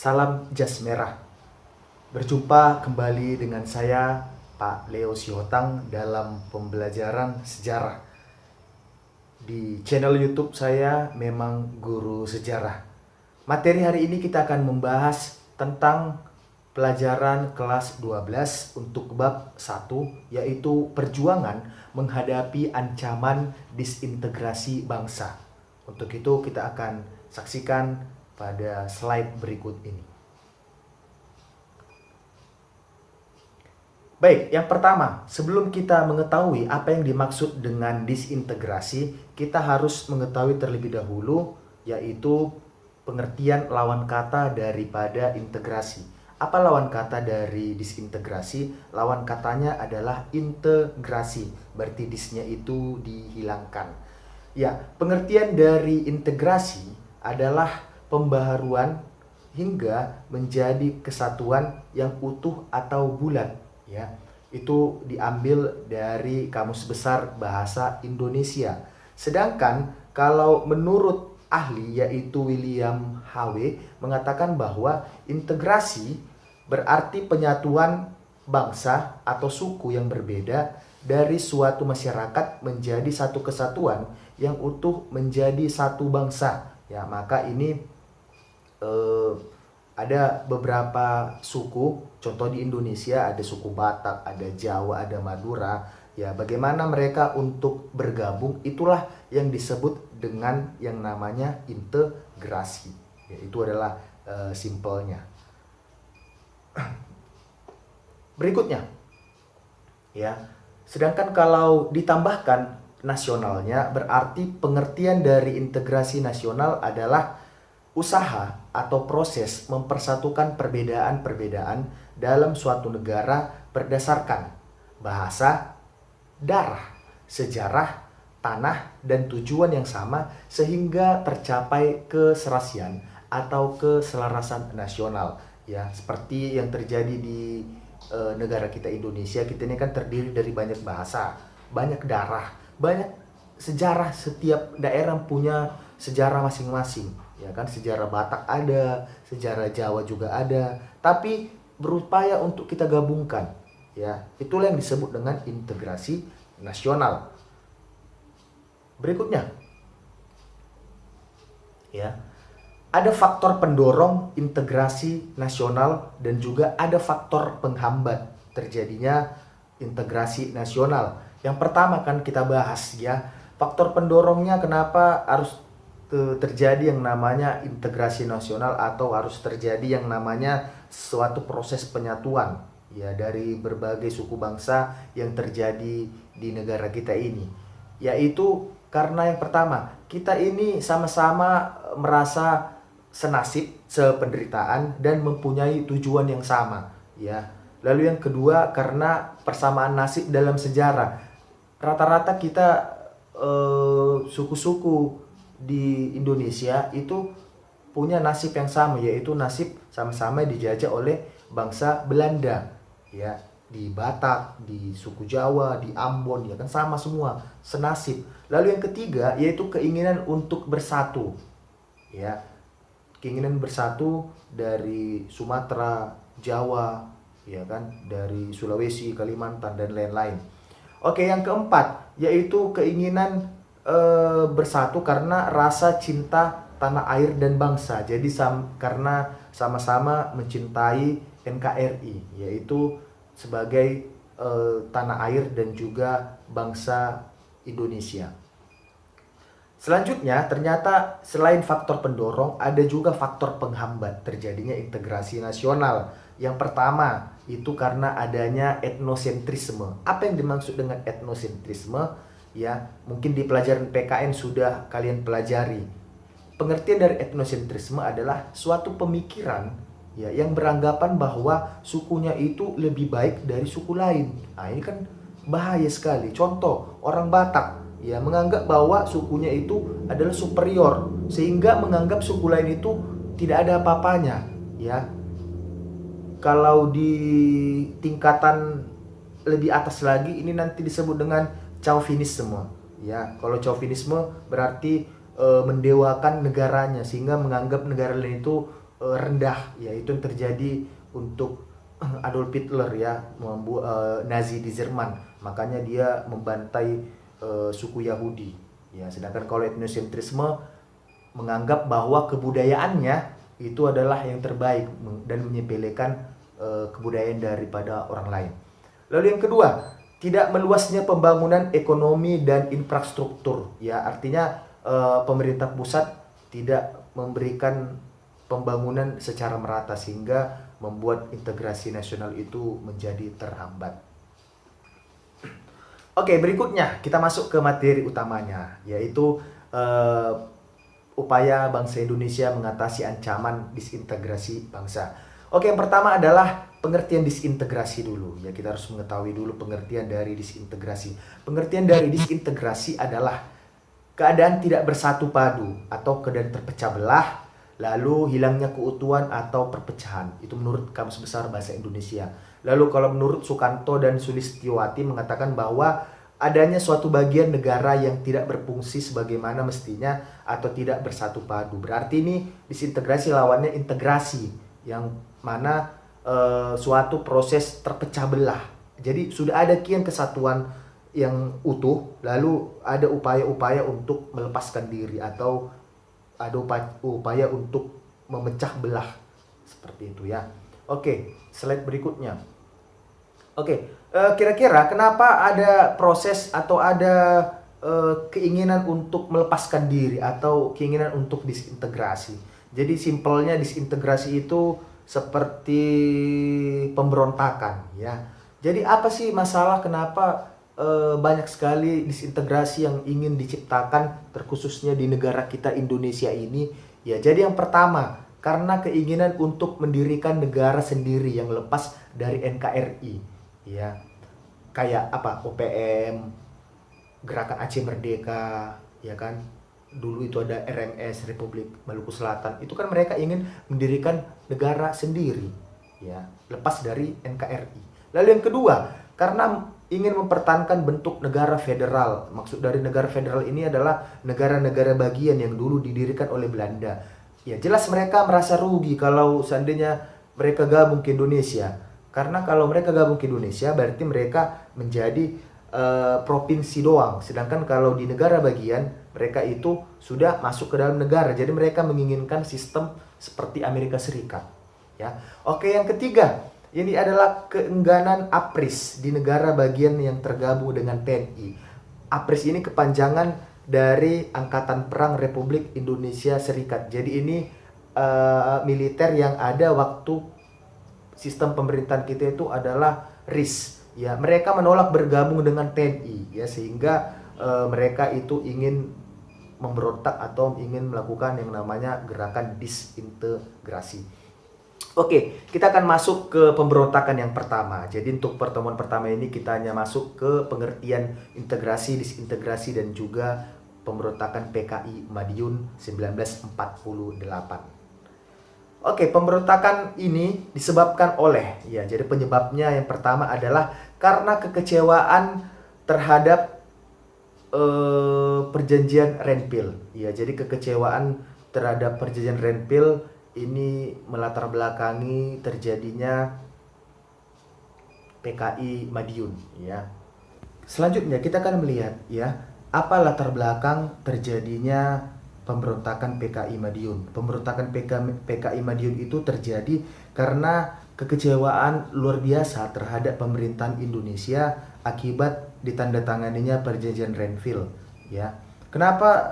Salam jas merah. Berjumpa kembali dengan saya, Pak Leo Siotang, dalam pembelajaran sejarah. Di channel YouTube saya memang Guru Sejarah. Materi hari ini kita akan membahas tentang pelajaran kelas 12 untuk bab 1, yaitu perjuangan menghadapi ancaman disintegrasi bangsa. Untuk itu kita akan saksikan pada slide berikut ini. Baik, yang pertama, sebelum kita mengetahui apa yang dimaksud dengan disintegrasi, kita harus mengetahui terlebih dahulu, yaitu pengertian lawan kata daripada integrasi. Apa lawan kata dari disintegrasi? Lawan katanya adalah integrasi, berarti disnya itu dihilangkan. Ya, pengertian dari integrasi adalah pembaharuan hingga menjadi kesatuan yang utuh atau bulat, ya. Itu diambil dari Kamus Besar Bahasa Indonesia. Sedangkan kalau menurut ahli, yaitu William H.W., mengatakan bahwa integrasi berarti penyatuan bangsa atau suku yang berbeda dari suatu masyarakat menjadi satu kesatuan yang utuh menjadi satu bangsa. Ya, maka ini ada beberapa suku, contoh di Indonesia ada suku Batak, ada Jawa, ada Madura. Ya, bagaimana mereka untuk bergabung, itulah yang disebut dengan yang namanya integrasi. Ya, itu adalah simpelnya. Berikutnya, ya. Sedangkan kalau ditambahkan nasionalnya, berarti pengertian dari integrasi nasional adalah usaha atau proses mempersatukan perbedaan-perbedaan dalam suatu negara berdasarkan bahasa, darah, sejarah, tanah, dan tujuan yang sama sehingga tercapai keserasian atau keselarasan nasional. Ya, seperti yang terjadi di negara kita Indonesia. Kita ini kan terdiri dari banyak bahasa, banyak darah, banyak sejarah. Setiap daerah punya sejarah masing-masing. Ya kan, sejarah Batak ada, sejarah Jawa juga ada, tapi berupaya untuk kita gabungkan. Ya, itulah yang disebut dengan integrasi nasional. Berikutnya, ya, ada faktor pendorong integrasi nasional dan juga ada faktor penghambat terjadinya integrasi nasional. Yang pertama kan kita bahas, ya, faktor pendorongnya kenapa harus terjadi yang namanya integrasi nasional atau harus terjadi yang namanya suatu proses penyatuan, ya, dari berbagai suku bangsa yang terjadi di negara kita ini. Yaitu karena yang pertama, kita ini sama-sama merasa senasib, sependeritaan, dan mempunyai tujuan yang sama, ya. Lalu yang kedua, karena persamaan nasib dalam sejarah. Rata-rata kita suku-suku di Indonesia itu punya nasib yang sama, yaitu nasib sama-sama dijajah oleh bangsa Belanda, ya, di Batak, di suku Jawa, di Ambon, ya kan, sama semua, senasib. Lalu yang ketiga yaitu keinginan untuk bersatu, ya, keinginan bersatu dari Sumatera, Jawa, ya kan, dari Sulawesi, Kalimantan, dan lain-lain. Oke, yang keempat yaitu keinginan bersatu karena rasa cinta tanah air dan bangsa. Jadi karena sama-sama mencintai NKRI, yaitu sebagai tanah air dan juga bangsa Indonesia. Selanjutnya, ternyata selain faktor pendorong, ada juga faktor penghambat terjadinya integrasi nasional. Yang pertama, itu karena adanya etnosentrisme. Apa yang dimaksud dengan etnosentrisme? Ya, mungkin di pelajaran PKN sudah kalian pelajari. Pengertian dari etnosentrisme adalah suatu pemikiran, ya, yang beranggapan bahwa sukunya itu lebih baik dari suku lain. Nah, ini kan bahaya sekali. Contoh, orang Batak, ya, menganggap bahwa sukunya itu adalah superior, sehingga menganggap suku lain itu tidak ada apa-apanya, ya. Kalau di tingkatan lebih atas lagi, ini nanti disebut dengan chauvinisme, ya. Kalau chauvinisme berarti mendewakan negaranya, sehingga menganggap negara lain itu rendah, yaitu yang terjadi untuk Adolf Hitler ya, membuat Nazi di Jerman, makanya dia membantai suku Yahudi ya. Sedangkan kalau etnosentrisme menganggap bahwa kebudayaannya itu adalah yang terbaik dan menyepelekan kebudayaan daripada orang lain. Lalu yang kedua, tidak meluasnya pembangunan ekonomi dan infrastruktur ya, artinya pemerintah pusat tidak memberikan pembangunan secara merata sehingga membuat integrasi nasional itu menjadi terhambat. Oke, berikutnya kita masuk ke materi utamanya, yaitu upaya bangsa Indonesia mengatasi ancaman disintegrasi bangsa. Oke, yang pertama adalah pengertian disintegrasi dulu. Ya, kita harus mengetahui dulu pengertian dari disintegrasi. Pengertian dari disintegrasi adalah keadaan tidak bersatu padu atau keadaan terpecah belah, lalu hilangnya keutuhan atau perpecahan. Itu menurut Kamus Besar Bahasa Indonesia. Lalu kalau menurut Sukanto dan Sulistiowati mengatakan bahwa adanya suatu bagian negara yang tidak berfungsi sebagaimana mestinya atau tidak bersatu padu. Berarti ini disintegrasi lawannya integrasi, yang mana suatu proses terpecah belah. Jadi sudah ada kian kesatuan yang utuh, lalu ada upaya-upaya untuk melepaskan diri atau ada upaya untuk memecah belah, seperti itu ya. Oke, slide berikutnya. Oke, kira-kira kenapa ada proses atau ada keinginan untuk melepaskan diri atau keinginan untuk disintegrasi? Jadi simpelnya disintegrasi itu seperti pemberontakan ya. Jadi apa sih masalah kenapa banyak sekali disintegrasi yang ingin diciptakan, terkhususnya di negara kita Indonesia ini ya? Jadi yang pertama, karena keinginan untuk mendirikan negara sendiri yang lepas dari NKRI ya, kayak apa, OPM, Gerakan Aceh Merdeka ya kan, dulu itu ada RMS, Republik Maluku Selatan, itu kan mereka ingin mendirikan negara sendiri ya, lepas dari NKRI. Lalu yang kedua, karena ingin mempertahankan bentuk negara federal. Maksud dari negara federal ini adalah negara-negara bagian yang dulu didirikan oleh Belanda. Ya jelas mereka merasa rugi kalau seandainya mereka gabung ke Indonesia. Karena kalau mereka gabung ke Indonesia berarti mereka menjadi provinsi doang. Sedangkan kalau di negara bagian mereka itu sudah masuk ke dalam negara. Jadi mereka menginginkan sistem seperti Amerika Serikat. Ya. Oke, yang ketiga, ini adalah keengganan APRIS di negara bagian yang tergabung dengan TNI. APRIS ini kepanjangan dari Angkatan Perang Republik Indonesia Serikat. Jadi ini militer yang ada waktu sistem pemerintahan kita itu adalah RIS. Ya, mereka menolak bergabung dengan TNI ya, sehingga mereka itu ingin memberontak atau ingin melakukan yang namanya gerakan disintegrasi. Oke, kita akan masuk ke pemberontakan yang pertama. Jadi untuk pertemuan pertama ini kita hanya masuk ke pengertian integrasi, disintegrasi, dan juga pemberontakan PKI Madiun 1948. Oke, pemberontakan ini disebabkan oleh, ya, jadi penyebabnya yang pertama adalah karena kekecewaan terhadap perjanjian Renville. Ya, jadi kekecewaan terhadap perjanjian Renville ini melatar belakangi terjadinya PKI Madiun, ya. Selanjutnya kita akan melihat ya, apa latar belakang terjadinya pemberontakan PKI Madiun. Pemberontakan PKI Madiun itu terjadi karena kekecewaan luar biasa terhadap pemerintahan Indonesia akibat ditandatanganinya perjanjian Renville, ya. Kenapa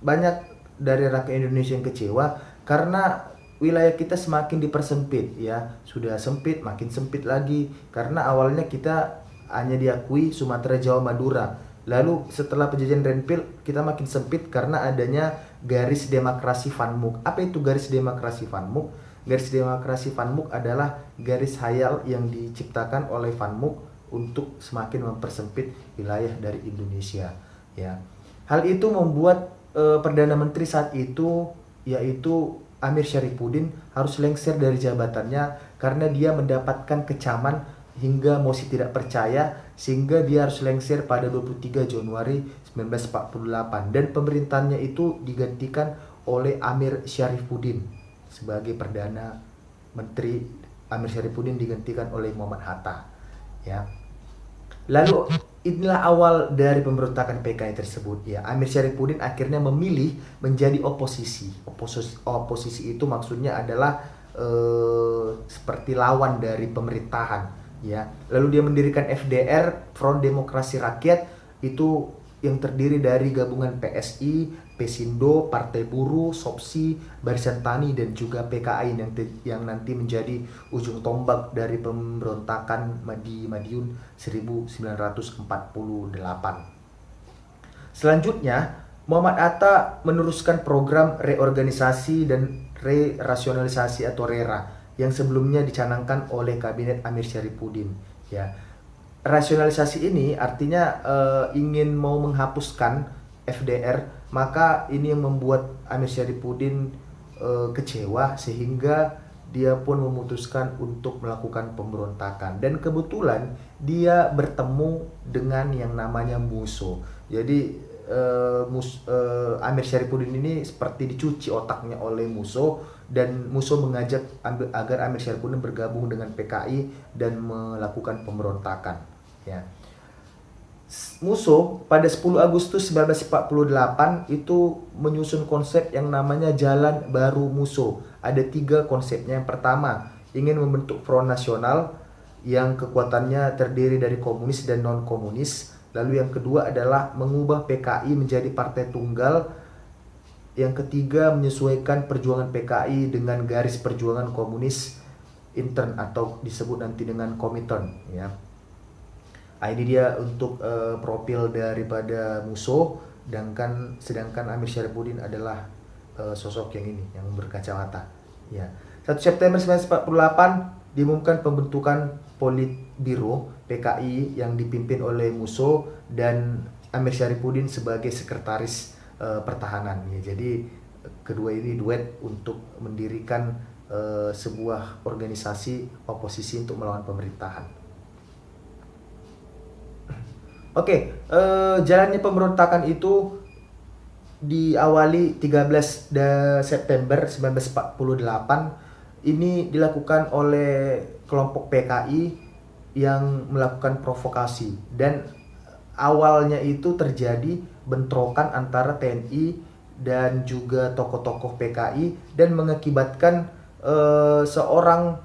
banyak dari rakyat Indonesia yang kecewa? Karena wilayah kita semakin dipersempit, ya. Sudah sempit, makin sempit lagi. Karena awalnya kita hanya diakui Sumatera, Jawa, Madura. Lalu setelah perjanjian Renville kita makin sempit karena adanya garis demarkasi Van Mook. Apa itu garis demarkasi Van Mook? Garis demarkasi Van Mook adalah garis hayal yang diciptakan oleh Van Mook untuk semakin mempersempit wilayah dari Indonesia, ya. Hal itu membuat Perdana Menteri saat itu, yaitu Amir Syarifuddin, harus lengser dari jabatannya karena dia mendapatkan kecaman hingga mosi tidak percaya, sehingga dia harus lengser pada 23 Januari 1948 dan pemerintahannya itu digantikan oleh Amir Syarifuddin sebagai Perdana Menteri Amir Syarifuddin digantikan oleh Muhammad Hatta. Ya. Lalu inilah awal dari pemberontakan PKI tersebut. Ya, Amir Syarifuddin akhirnya memilih menjadi oposisi. Oposisi itu maksudnya adalah seperti lawan dari pemerintahan. Ya, lalu dia mendirikan FDR, Front Demokrasi Rakyat, itu yang terdiri dari gabungan PSI, Pesindo, Partai Buruh, SOPSI, Barisan Tani, dan juga PKI yang nanti menjadi ujung tombak dari pemberontakan di Madiun 1948. Selanjutnya, Muhammad Hatta meneruskan program reorganisasi dan re-rasionalisasi atau RERA yang sebelumnya dicanangkan oleh Kabinet Amir Syarifuddin. Ya, rasionalisasi ini artinya ingin mau menghapuskan FDR, maka ini yang membuat Amir Syarifuddin kecewa sehingga dia pun memutuskan untuk melakukan pemberontakan, dan kebetulan dia bertemu dengan yang namanya Musso. Jadi Amir Syarifuddin ini seperti dicuci otaknya oleh Musso, dan Musso mengajak agar Amir Syarifuddin bergabung dengan PKI dan melakukan pemberontakan. Ya. Musso pada 10 Agustus 1948 itu menyusun konsep yang namanya Jalan Baru Musso. Ada 3 konsepnya. Yang pertama, ingin membentuk front nasional yang kekuatannya terdiri dari komunis dan non-komunis. Lalu yang kedua adalah mengubah PKI menjadi partai tunggal. Yang ketiga, menyesuaikan perjuangan PKI dengan garis perjuangan komunis intern atau disebut nanti dengan Komintern. Ya. Ini dia untuk profil daripada Musso, sedangkan Amir Syarifuddin adalah sosok yang ini, yang berkacamata. Ya. 1 September 1948 diumumkan pembentukan Politbiro PKI yang dipimpin oleh Musso dan Amir Syarifuddin sebagai sekretaris pertahanan. Ya, jadi kedua ini duet untuk mendirikan sebuah organisasi oposisi untuk melawan pemerintahan. Oke, jalannya pemberontakan itu diawali 13 September 1948. Ini dilakukan oleh kelompok PKI yang melakukan provokasi, dan awalnya itu terjadi bentrokan antara TNI dan juga tokoh-tokoh PKI dan mengakibatkan seorang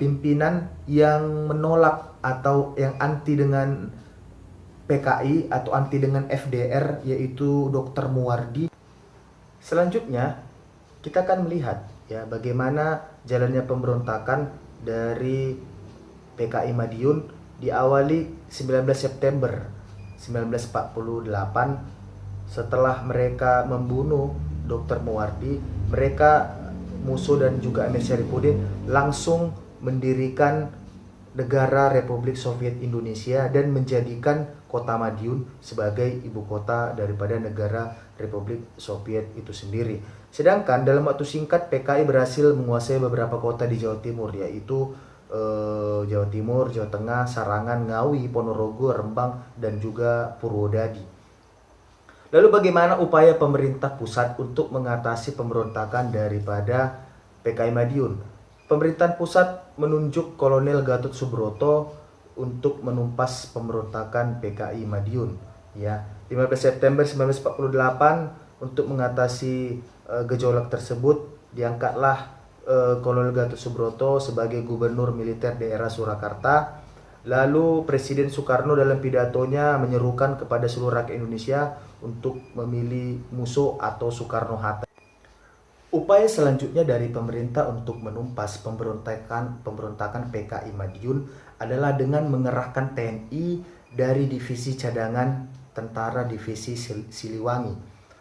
pimpinan yang menolak atau yang anti dengan PKI atau anti dengan FDR, yaitu Dr. Muwardi. Selanjutnya kita akan melihat ya bagaimana jalannya pemberontakan dari PKI Madiun diawali 19 September 1948. Setelah mereka membunuh Dr. Muwardi, mereka Musso dan juga Amir Syarifuddin langsung mendirikan negara Republik Soviet Indonesia dan menjadikan kota Madiun sebagai ibu kota daripada negara Republik Soviet itu sendiri. Sedangkan dalam waktu singkat PKI berhasil menguasai beberapa kota di Jawa Timur, yaitu Jawa Timur, Jawa Tengah, Sarangan, Ngawi, Ponorogo, Rembang, dan juga Purwodadi. Lalu bagaimana upaya pemerintah pusat untuk mengatasi pemberontakan daripada PKI Madiun? Pemerintahan pusat menunjuk Kolonel Gatot Subroto untuk menumpas pemberontakan PKI Madiun. Ya, 15 September 1948 untuk mengatasi gejolak tersebut diangkatlah Kolonel Gatot Subroto sebagai gubernur militer daerah Surakarta. Lalu Presiden Soekarno dalam pidatonya menyerukan kepada seluruh rakyat Indonesia untuk memilih Musso atau Soekarno-Hatta. Upaya selanjutnya dari pemerintah untuk menumpas pemberontakan PKI Madiun adalah dengan mengerahkan TNI dari Divisi Cadangan Tentara Divisi Siliwangi.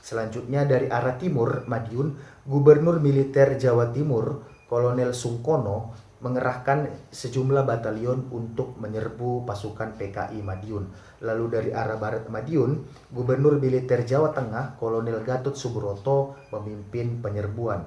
Selanjutnya dari arah timur Madiun, Gubernur Militer Jawa Timur Kolonel Sungkono mengerahkan sejumlah batalion untuk menyerbu pasukan PKI Madiun. Lalu dari arah barat Madiun, Gubernur Militer Jawa Tengah Kolonel Gatot Subroto memimpin penyerbuan.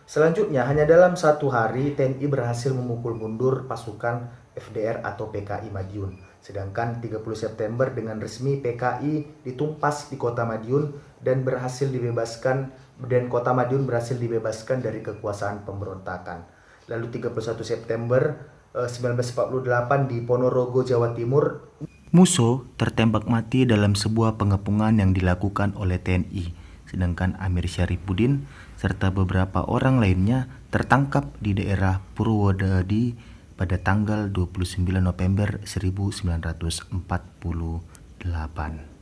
Selanjutnya, hanya dalam 1 hari TNI berhasil memukul mundur pasukan FDR atau PKI Madiun. Sedangkan 30 September dengan resmi PKI ditumpas di kota Madiun dan berhasil dibebaskan dan Kota Madiun berhasil dibebaskan dari kekuasaan pemberontakan. Lalu 31 September 1948 di Ponorogo, Jawa Timur, Musso tertembak mati dalam sebuah pengepungan yang dilakukan oleh TNI, sedangkan Amir Syarifuddin serta beberapa orang lainnya tertangkap di daerah Purwodadi pada tanggal 29 November 1948.